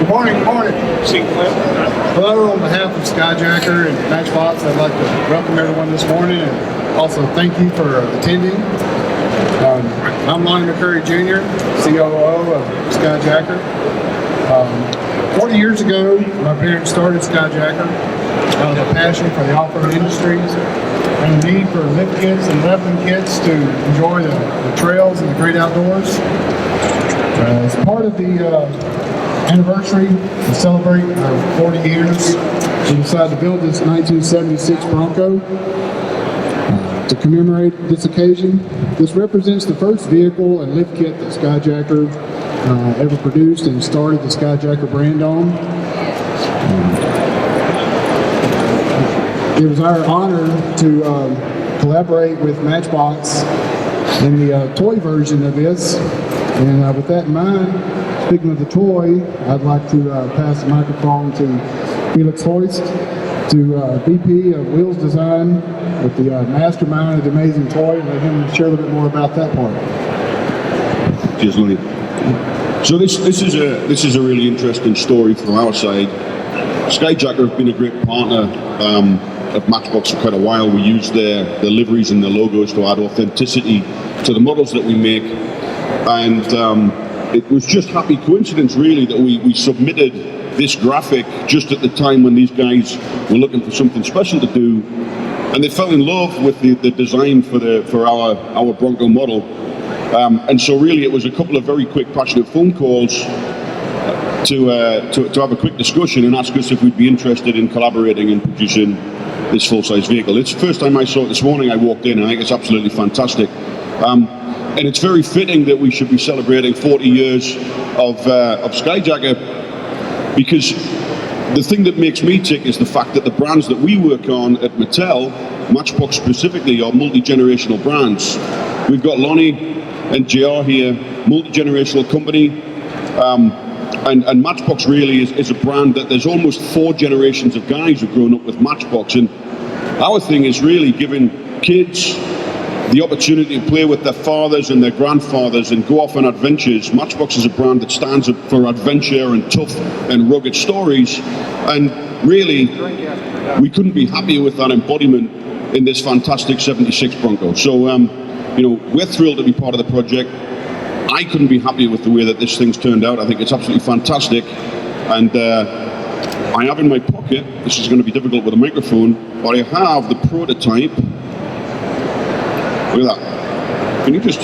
Good morning, good morning. Hello, on behalf of Skyjacker and Matchbox, I'd like to welcome everyone this morning and also thank you for attending. I'm Lonnie McCurry Jr., COO of Skyjacker. 40 years ago, my parents started Skyjacker out of a passion for the off-road industry and the need for lift kits and leveling kits to enjoy the trails and the great outdoors. As part of the anniversary to celebrate our 40 years, we decided to build this 1976 Bronco to commemorate this occasion. This represents the first vehicle and lift kit that Skyjacker ever produced and started the Skyjacker brand on. It was our honor to collaborate with Matchbox in the toy version of this, and with that in mind, speaking of the toy, I'd like to pass the microphone to Felix Hoist, to VP of Wheels Design with the mastermind of the amazing toy, and let him share a little bit more about that part. Cheers, Lonnie. So this is a really interesting story from our side. Skyjacker have been a great partner of Matchbox for quite a while. We use their liveries and their logos to add authenticity to the models that we make, and it was just happy coincidence really that we submitted this graphic just at the time when these guys were looking for something special to do, and they fell in love with the design for our Bronco model, and so really it was a couple of very quick passionate phone calls to have a quick discussion and ask us if we'd be interested in collaborating and producing this full-size vehicle. It's the first time I saw it this morning. I walked in and I think it's absolutely fantastic. And it's very fitting that we should be celebrating 40 years of Skyjacker, because the thing that makes me tick is the fact that the brands that we work on at Mattel, Matchbox specifically, are multi-generational brands. We've got Lonnie and JR here, multi-generational company, and Matchbox really is a brand that there's almost 4 generations of guys who've grown up with Matchbox, and our thing is really giving kids the opportunity to play with their fathers and their grandfathers and go off on adventures. Matchbox is a brand that stands up for adventure and tough and rugged stories, and really we couldn't be happier with that embodiment in this fantastic 76 Bronco. So we're thrilled to be part of the project. I couldn't be happier with the way that this thing's turned out. I think it's absolutely fantastic, and I have in my pocket, this is going to be difficult with a microphone, but I have the prototype. Look at that. Can you just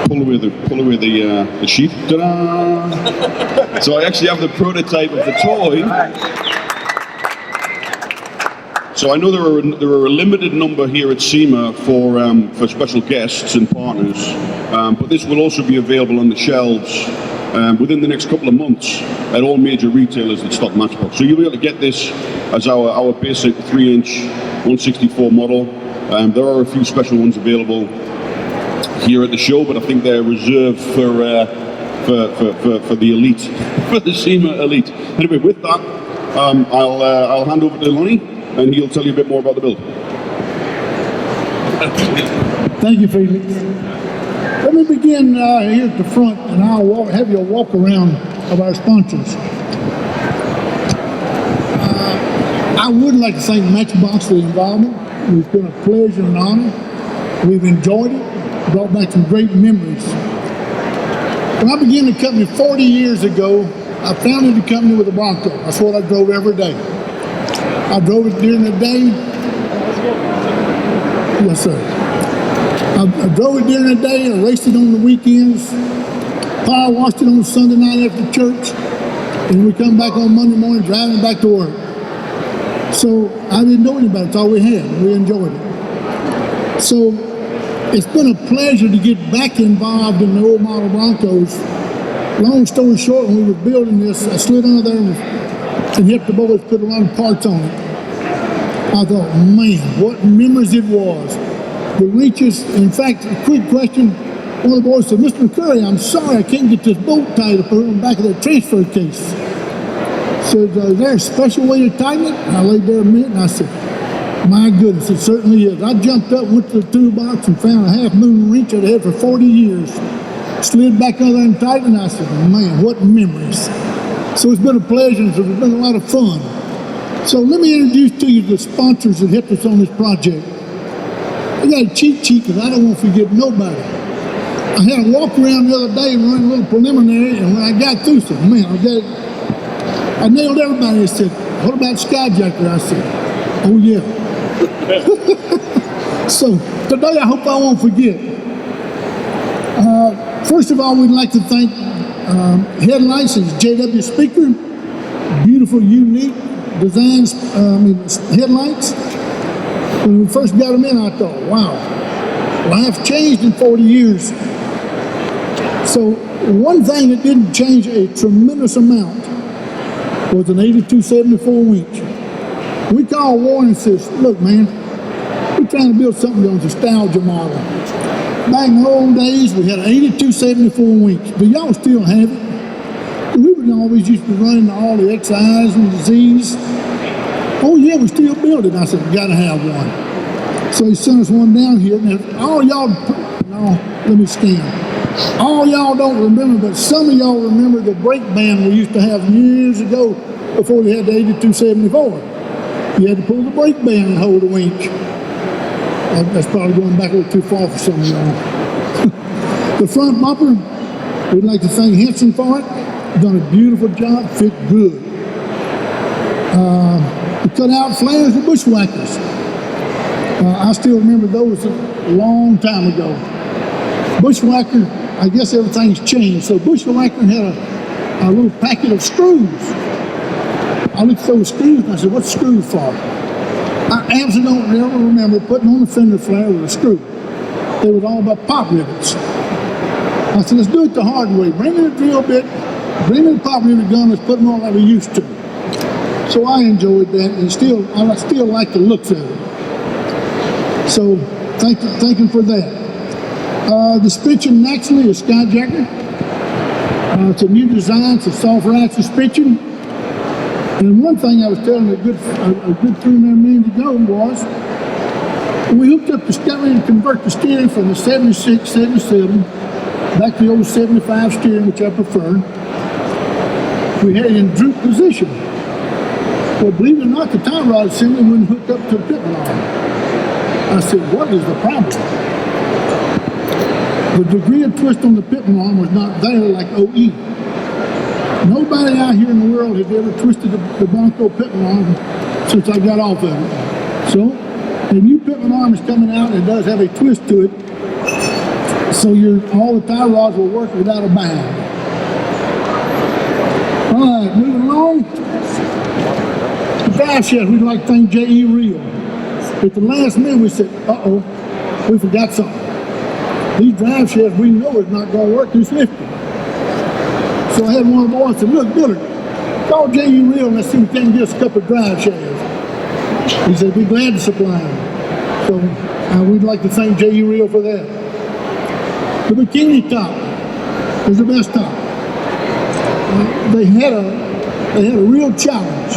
pull away the sheath? Ta-da! So I actually have the prototype of the toy. So I know there are a limited number here at SEMA for special guests and partners, but this will also be available on the shelves within the next couple of months at all major retailers that stock Matchbox. So you'll be able to get this as our basic 3-inch 164 model. There are a few special ones available here at the show, but I think they're reserved for the elite, for the SEMA elite. Anyway, with that, I'll hand over to Lonnie, and he'll tell you a bit more about the build. Thank you, Felix. Let me begin here at the front, and I'll have you a walk around of our sponsors. I would like to thank Matchbox for the involvement. It's been a pleasure and honor. We've enjoyed it, brought back some great memories. When I began the company 40 years ago, I founded the company with a Bronco. That's what I drove every day. I drove it during the day. Yes, sir. I drove it during the day, I raced it on the weekends, power washed it on Sunday night after church, and we come back on Monday morning driving back to work. So I didn't know anybody, it's all we had. We enjoyed it. So it's been a pleasure to get back involved in the old model Broncos. Long story short, when we were building this, I slid under there and helped the boys put a lot of parts on it. I thought, man, what memories it was. The reaches, in fact, a quick question, one of the boys said, Mr. McCurry, I'm sorry I can't get this bolt tied up on the back of that transfer case. Said, is there a special way to tighten it? And I laid there a minute and I said, my goodness, it certainly is. I jumped up, went to the toolbox and found a half-moon wrench I'd had for 40 years. Slid back under there and tightened, and I said, man, what memories. So it's been a pleasure, and it's been a lot of fun. So let me introduce to you the sponsors that helped us on this project. I got a cheat sheet because I don't want to forget nobody. I had a walk around the other day and run a little preliminary, and when I got through, said, man, I nailed everybody. I said, what about Skyjacker? I said, oh yeah. So today I hope I won't forget. First of all, we'd like to thank Headlights and JW Speaker. Beautiful, unique designs, headlights. When we first got them in, I thought, wow, life's changed in 40 years. So one thing that didn't change a tremendous amount was an 8274 winch. We called Warren and says, look man, we're trying to build something on nostalgia model. Back in the old days, we had an 8274 winch. Do y'all still have it? We would always used to run into all the XIs and the Zs. Oh yeah, we still build it. I said, we gotta have one. So he sent us one down here. And all y'all, no, let me scan. All y'all don't remember, but some of y'all remember the brake band we used to have years ago before we had the 8274. You had to pull the brake band and hold the winch. That's probably going back a little too far for some of y'all. The front bumper, we'd like to thank Henson for it. Done a beautiful job, fit good. The cutout flares and bushwhackers. I still remember those a long time ago. Bushwhacker, I guess everything's changed. So Bushwhacker had a little packet of screws. I looked at those screws and I said, what's screws for? I absolutely don't ever remember putting on a fender flare with a screw. They were all about pop rivets. I said, let's do it the hard way. Bring in a drill bit, bring in a pop rivet gun, let's put them on like we used to. So I enjoyed that, and I still like the looks of it. So thank him for that. The suspension naturally is Skyjacker. It's a new design, it's a soft ride suspension. And one thing I was telling a good friend there a minute ago was, when we hooked up got ready to convert the steering from the 76, 77 back to the old 75 steering, which I prefer. We had it in droop position. Well, believe it or not, the tie rod assembly wouldn't hook up to the pitman arm. I said, what is the problem? The degree of twist on the pitman arm was not there like OE. Nobody out here in the world has ever twisted the Bronco pitman arm since I got off of it. So, the new pitman arm is coming out and it does have a twist to it. So all the tie rods will work without a bind. All right, moving along. The drive shaft, we'd like to thank J.E. Reel. At the last minute, we said, uh-oh, we forgot something. These drive shafts, we know is not going to work this lifting. So I had one of the boys say, look, Dillard, call J.E. Reel and let's see if we can get us a couple of drive shafts. He said, be glad to supply them. So we'd like to thank J.E. Reel for that. The bikini top is the best top. They had a real challenge.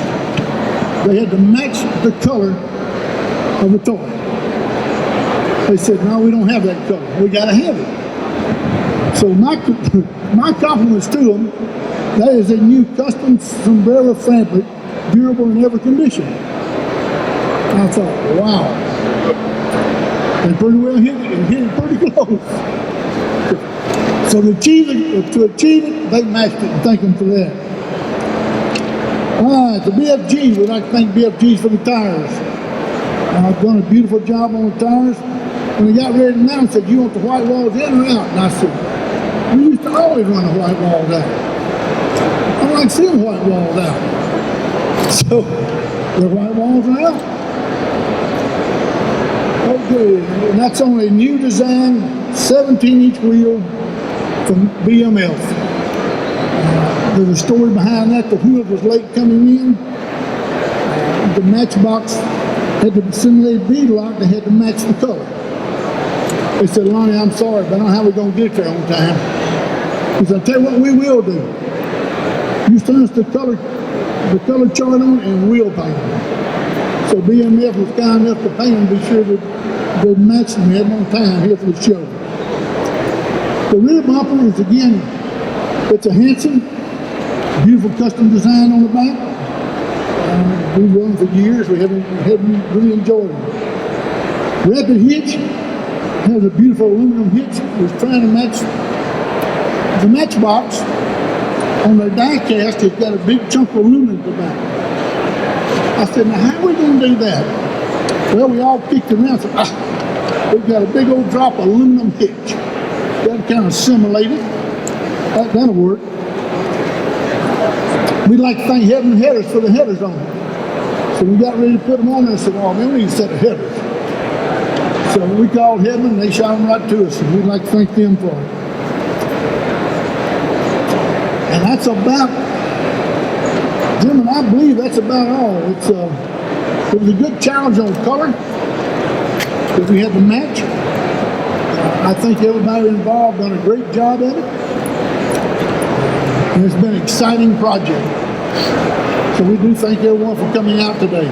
They had to match the color of the toy. They said, no, we don't have that color. We got to have it. So my compliments to them, that is a new custom sombrero fabric, durable in every condition. I thought, wow. They pretty well hit it and hit it pretty close. So to achieve it, they matched it, and thank them for that. All right, the BFG, we'd like to thank BFGs for the tires. I've done a beautiful job on the tires. When they got ready to mount, said, you want the white walls in or out? And I said, we used to always run the white walls out. I like seeing white walls out. So, the white walls are out. Okay, and that's on a new design, 17-inch wheel from BMF. There's a story behind that. The wheel was late coming in. The Matchbox had the simulated bead lock. They had to match the color. They said, Lonnie, I'm sorry, but I don't know how we're going to get there on time. He said, I'll tell you what we will do. You send us the color chart on and we'll paint them. So BMF was kind enough to paint them to be sure that they matched them on time here for the show. The rear bumper is, again, it's a Henson. Beautiful custom design on the back. We've run for years. We haven't really enjoyed them. Rapid hitch has a beautiful aluminum hitch. We're trying to match the Matchbox on their diecast. It's got a big chunk of aluminum at the back. I said, now how are we going to do that? Well, we all kicked around. Said, we've got a big old drop of aluminum hitch. Got to kind of simulate it. That'll work. We'd like to thank Heaven Headers for the headers on it. So we got ready to put them on there and said, oh man, we need a set of headers. So we called Heaven and they shot them right to us, and we'd like to thank them for it. And that's about, Jim and I believe that's about all. It was a good challenge on color because we had to match. I think everybody involved done a great job at it. And it's been an exciting project. So we do thank everyone for coming out today.